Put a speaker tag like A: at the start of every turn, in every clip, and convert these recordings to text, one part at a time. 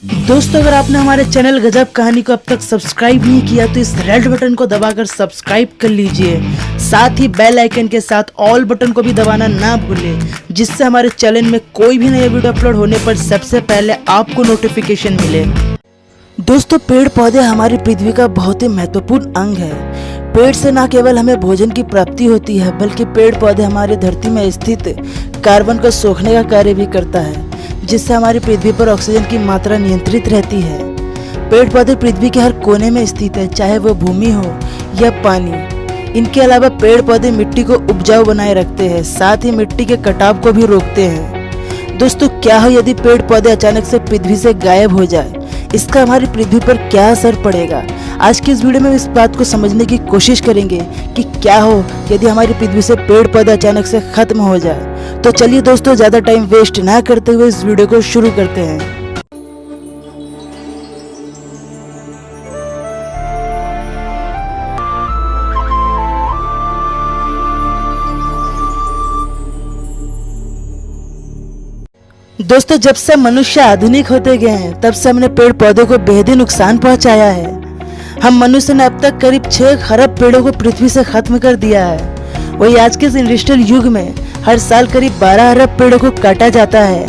A: दोस्तों, अगर आपने हमारे चैनल गजब कहानी को अब तक सब्सक्राइब नहीं किया तो इस रेड बटन को दबाकर सब्सक्राइब कर लीजिए। साथ ही बेल आइकन के साथ ऑल बटन को भी दबाना ना भूलें, जिससे हमारे चैनल में कोई भी नया वीडियो अपलोड होने पर सबसे पहले आपको नोटिफिकेशन मिले। दोस्तों, पेड़ पौधे हमारी पृथ्वी का बहुत ही महत्वपूर्ण अंग है। पेड़ से न केवल हमें भोजन की प्राप्ति होती है, बल्कि पेड़ पौधे हमारी धरती में स्थित कार्बन को सोखने का कार्य भी करता है, जिससे हमारी पृथ्वी पर ऑक्सीजन की मात्रा नियंत्रित रहती है। पेड़ पौधे पृथ्वी के हर कोने में स्थित है, चाहे वो भूमि हो या पानी। इनके अलावा पेड़ पौधे मिट्टी को उपजाऊ बनाए रखते हैं, साथ ही मिट्टी के कटाव को भी रोकते हैं। दोस्तों, क्या हो यदि पेड़ पौधे अचानक से पृथ्वी से गायब हो जाए, इसका हमारी पृथ्वी पर क्या असर पड़ेगा। आज की इस वीडियो में इस बात को समझने की कोशिश करेंगे कि क्या हो यदि हमारी पृथ्वी से पेड़ पौधे अचानक से खत्म हो जाए। तो चलिए दोस्तों, ज्यादा टाइम वेस्ट ना करते हुए इस वीडियो को शुरू करते हैं। दोस्तों, जब से मनुष्य आधुनिक होते गए हैं, तब से हमने पेड़ पौधों को बेहद नुकसान पहुंचाया है। हम मनुष्य ने अब तक करीब 6 खरब पेड़ों को पृथ्वी से खत्म कर दिया है। वही आज के इस इंडस्ट्रियल युग में हर साल करीब 12 अरब पेड़ों को काटा जाता है,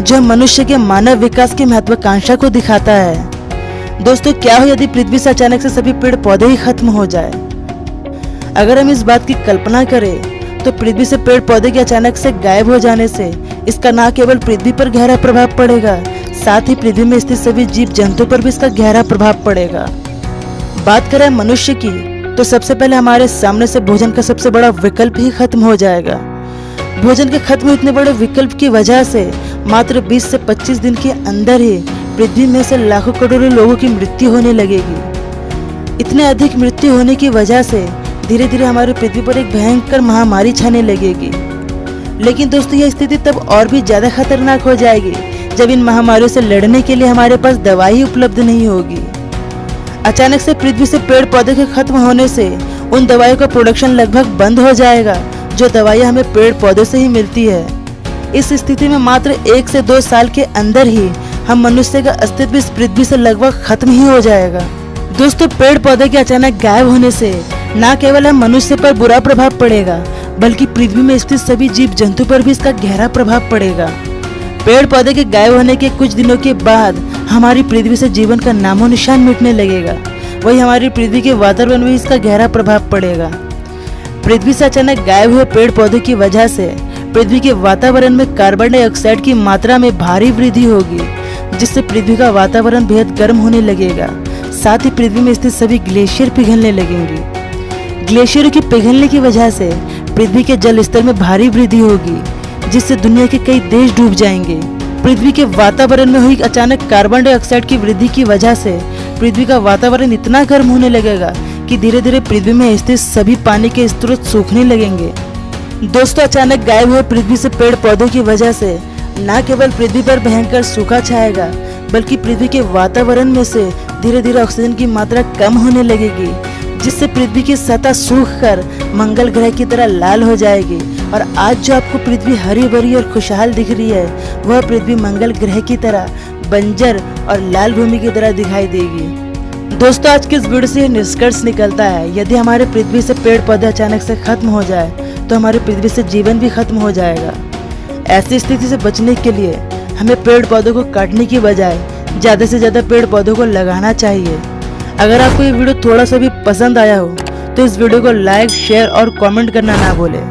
A: जो मनुष्य के मानव विकास की महत्वाकांक्षा को दिखाता है। दोस्तों, क्या हो यदि पृथ्वी से अचानक से सभी पेड़ पौधे ही खत्म हो जाए। अगर हम इस बात की कल्पना करें तो पृथ्वी से पेड़ पौधे के अचानक से गायब हो जाने से इसका न केवल पृथ्वी पर गहरा प्रभाव पड़ेगा, साथ ही पृथ्वी में स्थित सभी जीव जंतु पर भी इसका गहरा प्रभाव पड़ेगा। बात करें मनुष्य की, तो सबसे पहले हमारे सामने से भोजन का सबसे बड़ा विकल्प ही खत्म हो जाएगा। भोजन के खत्म हो इतने बड़े विकल्प की वजह से मात्र 20 से 25 दिन के अंदर ही पृथ्वी में से लाखों करोड़ों लोगों की मृत्यु होने लगेगी। इतने अधिक मृत्यु होने की वजह से धीरे धीरे हमारी पृथ्वी पर एक भयंकर महामारी छाने लगेगी। लेकिन दोस्तों, यह स्थिति तब और भी ज्यादा खतरनाक हो जाएगी जब इन महामारियों से लड़ने के लिए हमारे पास दवाई उपलब्ध नहीं होगी। अचानक से पृथ्वी से पेड़ पौधे के खत्म होने से उन दवाइयों का प्रोडक्शन लगभग बंद हो जाएगा, जो दवाइयाँ हमें पेड़ पौधे से ही मिलती है। इस स्थिति में मात्र 1 से 2 साल के अंदर ही हम मनुष्य का अस्तित्व इस पृथ्वी से लगभग खत्म ही हो जाएगा। दोस्तों, पेड़ पौधे के अचानक गायब होने से न केवल हम मनुष्य पर बुरा प्रभाव पड़ेगा, बल्कि पृथ्वी में स्थित सभी जीव जंतु पर भी इसका गहरा प्रभाव पड़ेगा। पेड़ पौधे के गायब होने के कुछ दिनों के बाद हमारी पृथ्वी से जीवन का नामो निशान मिटने लगेगा। वही हमारी पृथ्वी के वातावरण में इसका गहरा प्रभाव पड़ेगा। पृथ्वी से अचानक गायब हुए पेड़ पौधों की वजह से पृथ्वी के वातावरण में कार्बन डाइऑक्साइड की मात्रा में भारी वृद्धि होगी, जिससे पृथ्वी का वातावरण बेहद गर्म होने लगेगा। साथ ही पृथ्वी में स्थित सभी ग्लेशियर पिघलने लगेंगे। ग्लेशियरों के पिघलने की वजह से पृथ्वी के जल स्तर में भारी वृद्धि होगी, जिससे दुनिया के कई देश डूब जाएंगे। पृथ्वी के वातावरण में हुई अचानक कार्बन डाइऑक्साइड की वृद्धि की वजह से पृथ्वी का वातावरण इतना गर्म होने लगेगा कि धीरे धीरे पृथ्वी में स्थित सभी पानी के स्रोत सूखने लगेंगे। दोस्तों, अचानक गायब हुए पृथ्वी से पेड़ पौधों की वजह से न केवल पृथ्वी पर भयंकर सूखा छाएगा, बल्कि पृथ्वी के वातावरण में से धीरे धीरे ऑक्सीजन की मात्रा कम होने लगेगी, जिससे पृथ्वी की सतह सूखकर मंगल ग्रह की तरह लाल हो जाएगी। और आज जो आपको पृथ्वी हरी भरी और खुशहाल दिख रही है, वह पृथ्वी मंगल ग्रह की तरह बंजर और लाल भूमि की तरह दिखाई देगी। दोस्तों, आज के इस वीडियो से निष्कर्ष निकलता है, यदि हमारे पृथ्वी से पेड़ पौधे अचानक से खत्म हो जाए तो हमारी पृथ्वी से जीवन भी खत्म हो जाएगा। ऐसी स्थिति से बचने के लिए हमें पेड़ पौधों को काटने की बजाय ज्यादा से ज्यादा पेड़ पौधों को लगाना चाहिए। अगर आपको ये वीडियो थोड़ा सा भी पसंद आया हो तो इस वीडियो को लाइक, शेयर और कमेंट करना ना भूलें।